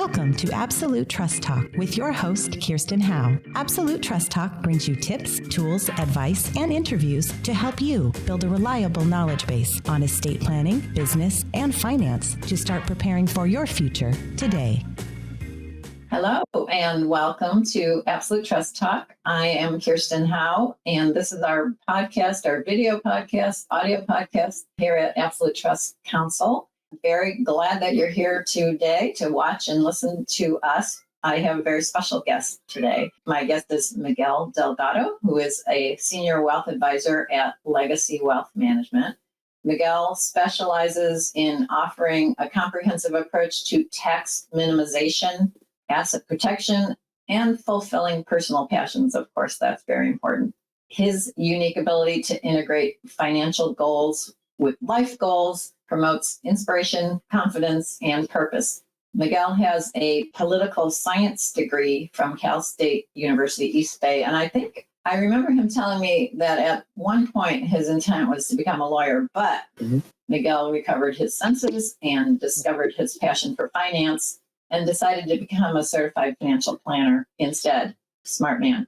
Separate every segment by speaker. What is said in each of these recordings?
Speaker 1: Welcome to Absolute Trust Talk with your host, Kirsten Howe. Absolute Trust Talk brings you tips, tools, advice, and interviews to help you build a reliable knowledge base on estate planning, business, and finance to start preparing for your future today.
Speaker 2: Hello, and welcome to Absolute Trust Talk. I am Kirsten Howe, and this is our podcast, our video podcast, audio podcast here at Absolute Trust Council. Very glad that you're here today to watch and listen to us. I have a very special guest today. My guest is Miguel Delgado, who is a senior wealth advisor at Legacy Wealth Management. Miguel specializes in offering a comprehensive approach to tax minimization, asset protection, and fulfilling personal passions. Of course, that's very important. His unique ability to integrate financial goals with life goals promotes inspiration, confidence, and purpose. Miguel has a political science degree from Cal State University East Bay, and I remember him telling me that at one point his intent was to become a lawyer, but Miguel recovered his senses and discovered his passion for finance and decided to become a certified financial planner instead. Smart man.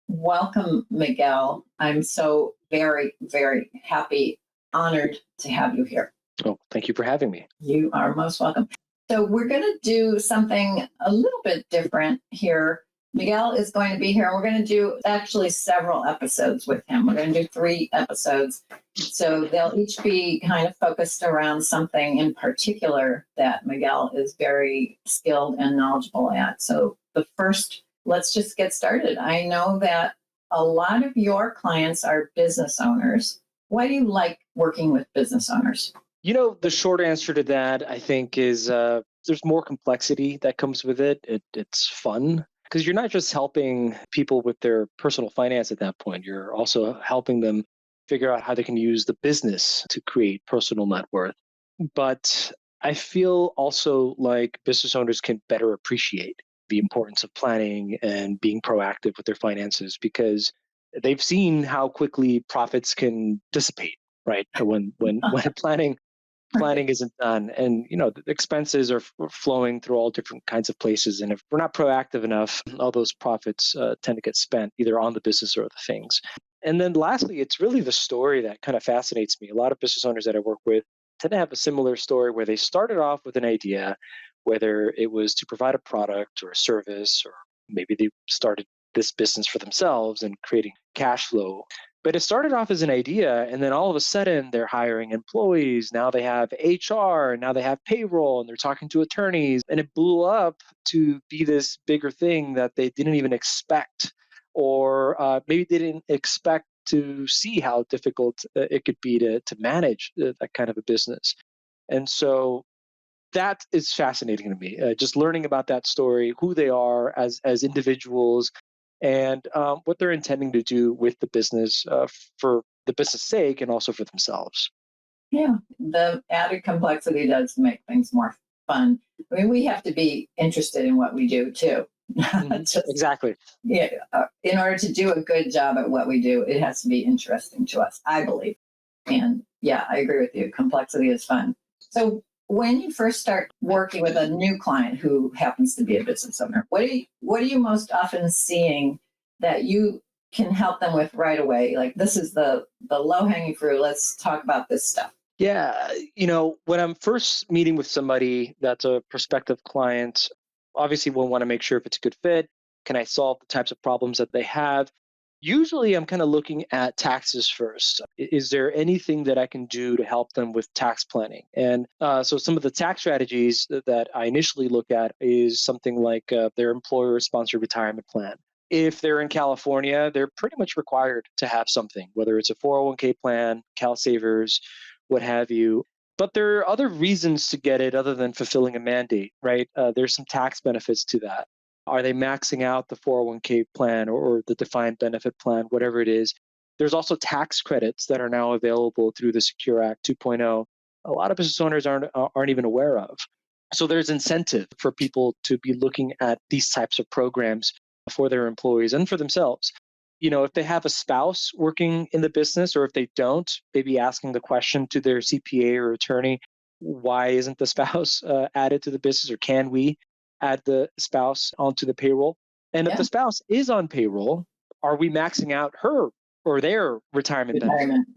Speaker 2: Welcome, Miguel. I'm so very, very happy, honored to have you here.
Speaker 3: Oh, thank you for having me.
Speaker 2: You are most welcome. So we're going to do something a little bit different here. Miguel is going to be here. We're going to do actually several episodes with him. We're going to do 3 episodes. So they'll each be kind of focused around something in particular that Miguel is very skilled and knowledgeable at. So the first, let's just get started. I know that a lot of your clients are business owners. Why do you like working with business owners?
Speaker 3: You know, the short answer to that, I think, is there's more complexity that comes with it. It's fun because you're not just helping people with their personal finance at that point. You're also helping them figure out how they can use the business to create personal net worth. But I feel also like business owners can better appreciate the importance of planning and being proactive with their finances because they've seen how quickly profits can dissipate, right? When planning isn't done, and the expenses are flowing through all different kinds of places, and if we're not proactive enough, all those profits tend to get spent either on the business or the things. And then lastly, it's really the story that kind of fascinates me. A lot of business owners that I work with tend to have a similar story where they started off with an idea, whether it was to provide a product or a service, or maybe they started this business for themselves and creating cash flow. But it started off as an idea, and then all of a sudden they're hiring employees. Now they have HR, now they have payroll, and they're talking to attorneys. And it blew up to be this bigger thing that they didn't even expect, or maybe they didn't expect to see how difficult it could be to manage that kind of a business. And so that is fascinating to me, just learning about that story, who they are as individuals, and what they're intending to do with the business for the business sake and also for themselves.
Speaker 2: Yeah, the added complexity does make things more fun. I mean, we have to be interested in what we do too.
Speaker 3: Exactly.
Speaker 2: Yeah, in order to do a good job at what we do, it has to be interesting to us, I believe. And yeah, I agree with you. Complexity is fun. So when you first start working with a new client who happens to be a business owner, what are you most often seeing that you can help them with right away? Like, this is the low-hanging fruit. Let's talk about this stuff.
Speaker 3: Yeah, when I'm first meeting with somebody that's a prospective client, obviously we'll want to make sure if it's a good fit. Can I solve the types of problems that they have? Usually I'm kind of looking at taxes first. Is there anything that I can do to help them with tax planning? And so some of the tax strategies that I initially look at is something like their employer-sponsored retirement plan. If they're in California, they're pretty much required to have something, whether it's a 401k plan, Cal Savers, what have you. But there are other reasons to get it other than fulfilling a mandate, right? There's some tax benefits to that. Are they maxing out the 401k plan or the defined benefit plan, whatever it is? There's also tax credits that are now available through the Secure Act 2.0. A lot of business owners aren't even aware of. So there's incentive for people to be looking at these types of programs for their employees and for themselves. If they have a spouse working in the business, or if they don't, maybe asking the question to their CPA or attorney, why isn't the spouse added to the business, or can we? add the spouse onto the payroll. And if
Speaker 2: Yeah.
Speaker 3: the spouse is on payroll, are we maxing out her or their retirement benefit?
Speaker 2: Retirement.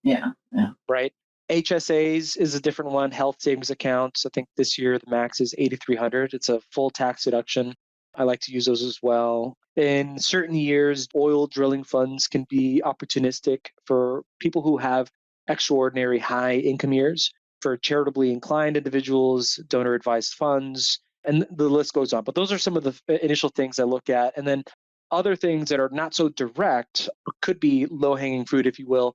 Speaker 2: Yeah. Yeah.
Speaker 3: Right? HSAs is a different one, health savings accounts. I think this year the max is 8,300. It's a full tax deduction. I like to use those as well. In certain years, oil drilling funds can be opportunistic for people who have extraordinary high income years, for charitably inclined individuals, donor advised funds, and the list goes on. But those are some of the initial things I look at. And then other things that are not so direct, could be low hanging fruit, if you will,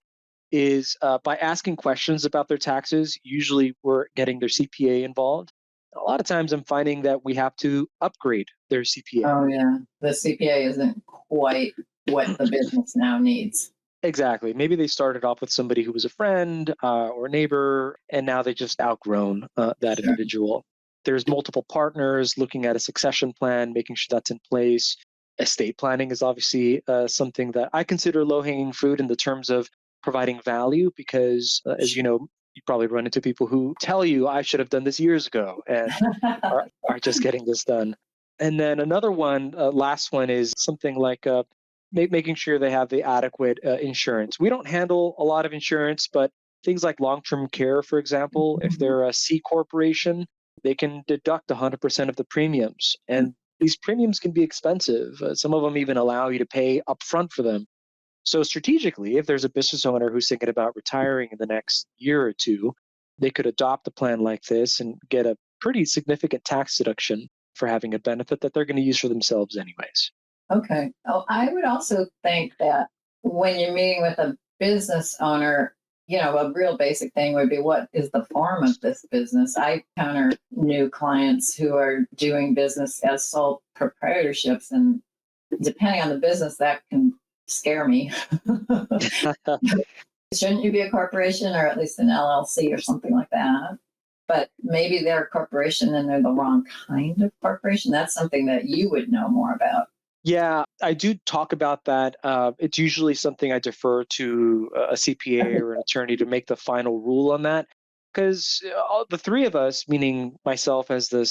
Speaker 3: is by asking questions about their taxes. Usually we're getting their CPA involved. A lot of times I'm finding that we have to upgrade their CPA.
Speaker 2: Oh, yeah. The CPA isn't quite what the business now needs.
Speaker 3: Exactly. Maybe they started off with somebody who was a friend or a neighbor, and now they just outgrown that
Speaker 2: Sure.
Speaker 3: individual. There's multiple partners looking at a succession plan, making sure that's in place. Estate planning is obviously something that I consider low hanging fruit in the terms of providing value, because, as you know, you probably run into people who tell you, I should have done this years ago, and are just getting this done. And then another one, last one, is something like making sure they have the adequate insurance. We don't handle a lot of insurance, but things like long-term care, for example, if they're a C corporation, they can deduct 100% of the premiums. And these premiums can be expensive. Some of them even allow you to pay upfront for them. So strategically, if there's a business owner who's thinking about retiring in the next year or two, they could adopt a plan like this and get a pretty significant tax deduction for having a benefit that they're going to use for themselves anyways.
Speaker 2: Okay. Oh, I would also think that when you're meeting with a business owner, a real basic thing would be, what is the form of this business? I encounter new clients who are doing business as sole proprietorships, and depending on the business, that can scare me. Shouldn't you be a corporation, or at least an LLC or something like that? But maybe they're a corporation and they're the wrong kind of corporation. That's something that you would know more about.
Speaker 3: Yeah, I do talk about that. It's usually something I defer to a CPA or an attorney to make the final rule on that. Because the three of us, meaning myself as the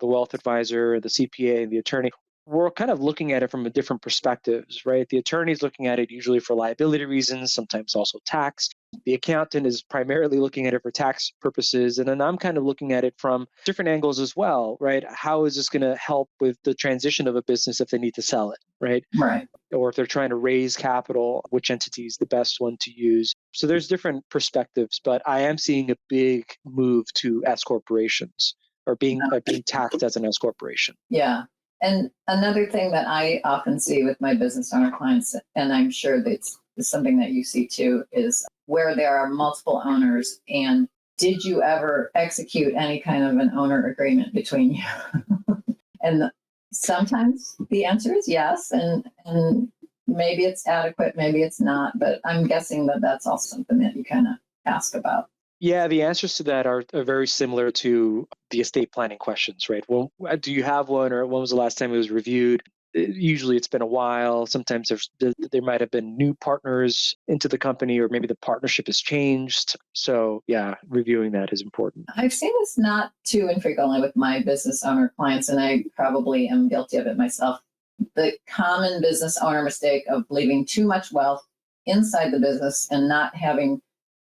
Speaker 3: wealth advisor, the CPA, and the attorney, we're kind of looking at it from a different perspectives, right? The attorney's looking at it usually for liability reasons, sometimes also tax. The accountant is primarily looking at it for tax purposes. And then I'm kind of looking at it from different angles as well, right? How is this going to help with the transition of a business if they need to sell it, right?
Speaker 2: Right.
Speaker 3: Or if they're trying to raise capital, which entity is the best one to use? So there's different perspectives, but I am seeing a big move to S corporations, or being taxed as an S corporation.
Speaker 2: Yeah. And another thing that I often see with my business owner clients, and I'm sure that it's something that you see too, is where there are multiple owners. And did you ever execute any kind of an owner agreement between you? And sometimes the answer is yes. And maybe it's adequate, maybe it's not. But I'm guessing that that's also something that you kind of ask about.
Speaker 3: Yeah, the answers to that are very similar to the estate planning questions, right? Well, do you have one, or when was the last time it was reviewed? Usually it's been a while. Sometimes there might have been new partners into the company, or maybe the partnership has changed. So yeah, reviewing that is important.
Speaker 2: I've seen this not too infrequently with my business owner clients, and I probably am guilty of it myself. The common business owner mistake of leaving too much wealth inside the business and not having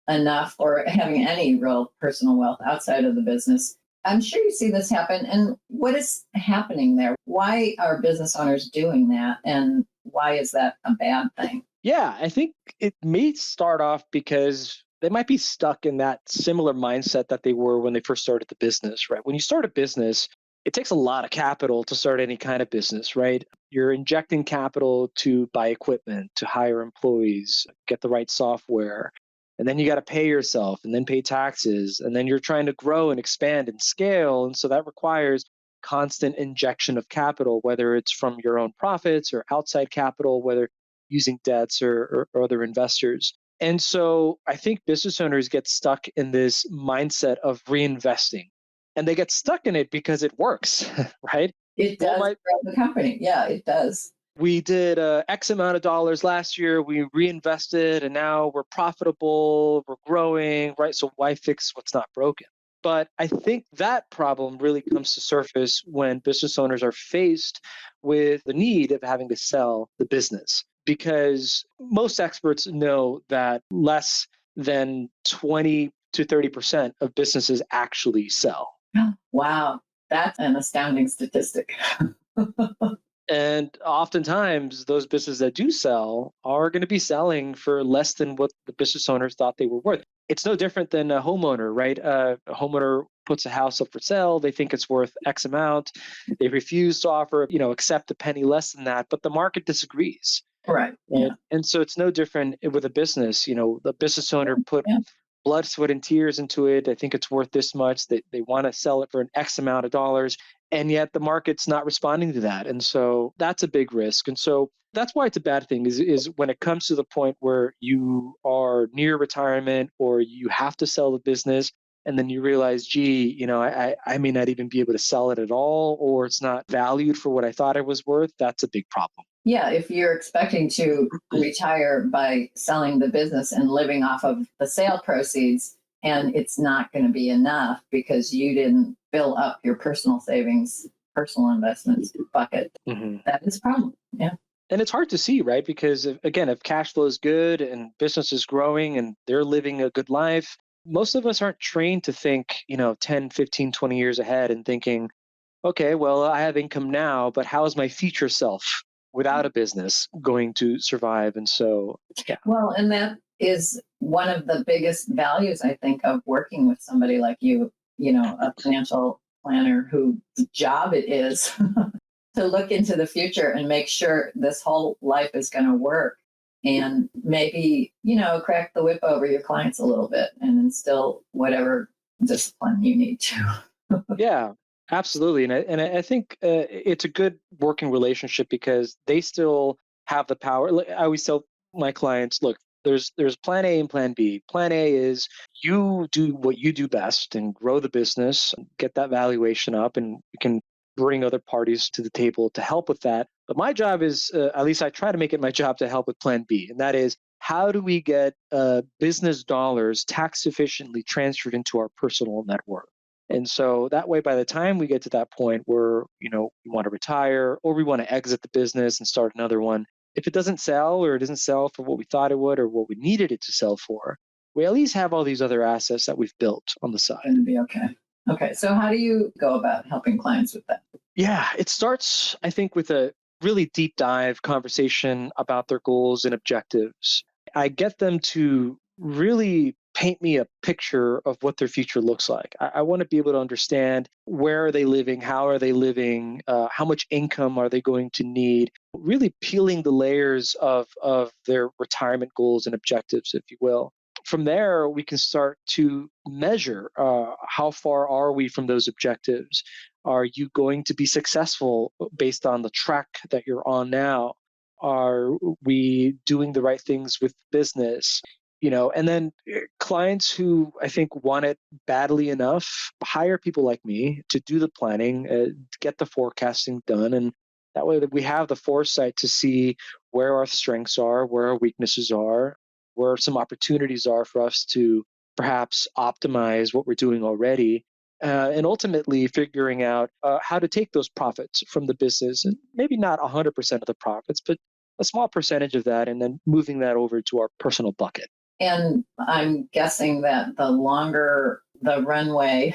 Speaker 2: enough, or having any real personal wealth outside of the business. I'm sure you see this happen. And what is happening there? Why are business owners doing that? And why is that a bad thing?
Speaker 3: Yeah, I think it may start off because they might be stuck in that similar mindset that they were when they first started the business, right? When you start a business, it takes a lot of capital to start any kind of business, right? You're injecting capital to buy equipment, to hire employees, get the right software. And then you got to pay yourself, and then pay taxes. And then you're trying to grow and expand and scale. And so that requires constant injection of capital, whether it's from your own profits or outside capital, whether using debts or other investors. And so I think business owners get stuck in this mindset of reinvesting. And they get stuck in it because it works, right?
Speaker 2: It does grow the company. Yeah, it does.
Speaker 3: We did X amount of dollars last year, we reinvested, and now we're profitable, we're growing, right? So why fix what's not broken? But I think that problem really comes to surface when business owners are faced with the need of having to sell the business. Because most experts know that less than 20 to 30% of businesses actually sell.
Speaker 2: Wow, that's an astounding statistic.
Speaker 3: And oftentimes, those businesses that do sell are going to be selling for less than what the business owners thought they were worth. It's no different than a homeowner, right? A homeowner puts a house up for sale. They think it's worth X amount. They refuse to offer, accept a penny less than that, but the market disagrees.
Speaker 2: Right.
Speaker 3: Right? And so it's no different with a business. The business owner put
Speaker 2: Yeah.
Speaker 3: blood, sweat, and tears into it. I think it's worth this much. They want to sell it for an X amount of dollars. And yet the market's not responding to that. And so that's a big risk. And so that's why it's a bad thing is when it comes to the point where you are near retirement or you have to sell the business and then you realize, gee, I may not even be able to sell it at all, or it's not valued for what I thought it was worth. That's a big problem.
Speaker 2: Yeah, if you're expecting to retire by selling the business and living off of the sale proceeds, and it's not going to be enough because you didn't fill up your personal savings, personal investments bucket, that is a problem. Yeah.
Speaker 3: And it's hard to see, right? Because if cash flow is good and business is growing and they're living a good life, most of us aren't trained to think, 10, 15, 20 years ahead and thinking, okay, well, I have income now, but how is my future self without a business going to survive? And so, yeah.
Speaker 2: Well, and that is one of the biggest values, I think, of working with somebody like you, a financial planner whose job it is to look into the future and make sure this whole life is going to work and maybe, crack the whip over your clients a little bit and instill whatever discipline you need to.
Speaker 3: Yeah, absolutely. And I think it's a good working relationship because they still have the power. Like, I always tell my clients, look, there's plan A and plan B. Plan A is you do what you do best and grow the business, get that valuation up, and you can bring other parties to the table to help with that. But my job is, at least I try to make it my job to help with plan B. And that is, how do we get business dollars tax efficiently transferred into our personal net worth? And so that way, by the time we get to that point where, we want to retire or we want to exit the business and start another one, if it doesn't sell or it doesn't sell for what we thought it would or what we needed it to sell for, we at least have all these other assets that we've built on the side.
Speaker 2: Going to be okay. Okay. So how do you go about helping clients with that?
Speaker 3: Yeah, it starts, I think, with a really deep dive conversation about their goals and objectives. I get them to really paint me a picture of what their future looks like. I want to be able to understand where are they living, how are they living, how much income are they going to need, really peeling the layers of their retirement goals and objectives, if you will. From there, we can start to measure how far are we from those objectives. Are you going to be successful based on the track that you're on now? Are we doing the right things with business? And then clients who I think want it badly enough hire people like me to do the planning, to get the forecasting done. And that way that we have the foresight to see where our strengths are, where our weaknesses are, where some opportunities are for us to perhaps optimize what we're doing already. And ultimately figuring out how to take those profits from the business, and maybe not 100% of the profits, but a small percentage of that, and then moving that over to our personal bucket.
Speaker 2: And I'm guessing that the longer the runway,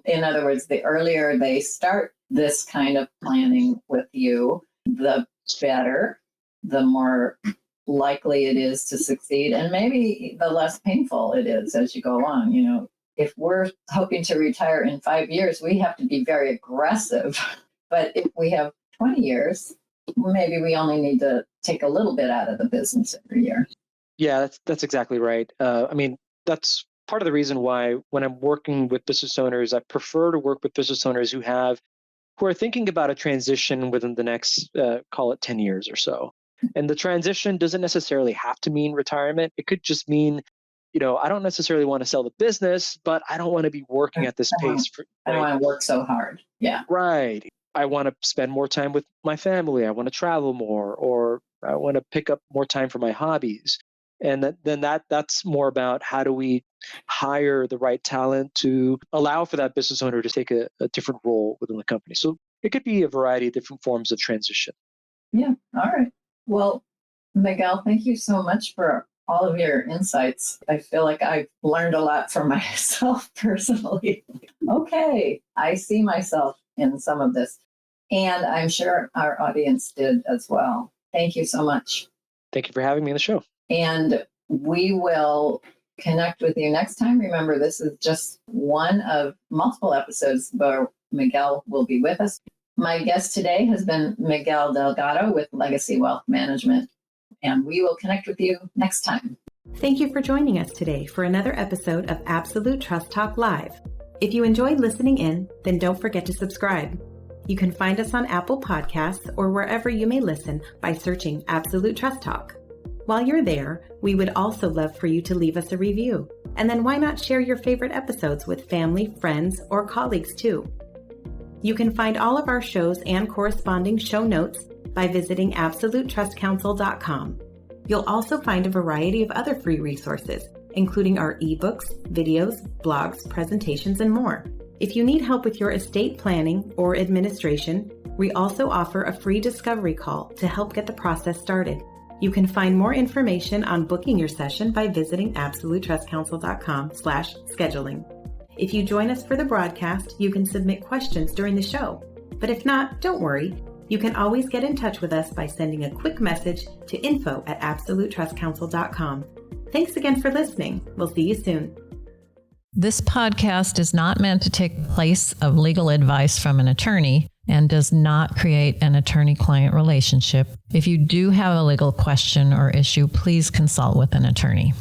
Speaker 2: in other words, the earlier they start this kind of planning with you, the better, the more likely it is to succeed, and maybe the less painful it is as you go along. If we're hoping to retire in 5 years, we have to be very aggressive. But if we have 20 years, maybe we only need to take a little bit out of the business every year.
Speaker 3: Yeah, that's exactly right. That's part of the reason why when I'm working with business owners, I prefer to work with business owners who are thinking about a transition within the next, call it 10 years or so. And the transition doesn't necessarily have to mean retirement. It could just mean, I don't necessarily want to sell the business, but I don't want to be working at this pace.
Speaker 2: I don't want to work so hard. Yeah.
Speaker 3: Right. I want to spend more time with my family. I want to travel more, or I want to pick up more time for my hobbies. And that's more about how do we hire the right talent to allow for that business owner to take a different role within the company. So it could be a variety of different forms of transition.
Speaker 2: Yeah. All right. Well, Miguel, thank you so much for all of your insights. I feel like I've learned a lot for myself personally. Okay. I see myself in some of this. And I'm sure our audience did as well. Thank you so much.
Speaker 3: Thank you for having me on the show.
Speaker 2: And we will connect with you next time. Remember, this is just one of multiple episodes where Miguel will be with us. My guest today has been Miguel Delgado with Legacy Wealth Management, and we will connect with you next time.
Speaker 1: Thank you for joining us today for another episode of Absolute Trust Talk Live. If you enjoyed listening in, then don't forget to subscribe. You can find us on Apple Podcasts or wherever you may listen by searching Absolute Trust Talk. While you're there, we would also love for you to leave us a review. And then why not share your favorite episodes with family, friends, or colleagues too? You can find all of our shows and corresponding show notes by visiting absolutetrustcouncil.com. You'll also find a variety of other free resources, including our ebooks, videos, blogs, presentations, and more. If you need help with your estate planning or administration, we also offer a free discovery call to help get the process started. You can find more information on booking your session by visiting absolutetrustcouncil.com/scheduling. If you join us for the broadcast, you can submit questions during the show. But if not, don't worry. You can always get in touch with us by sending a quick message to info@absolutetrustcouncil.com. Thanks again for listening. We'll see you soon.
Speaker 4: This podcast is not meant to take the place of legal advice from an attorney and does not create an attorney-client relationship. If you do have a legal question or issue, please consult with an attorney.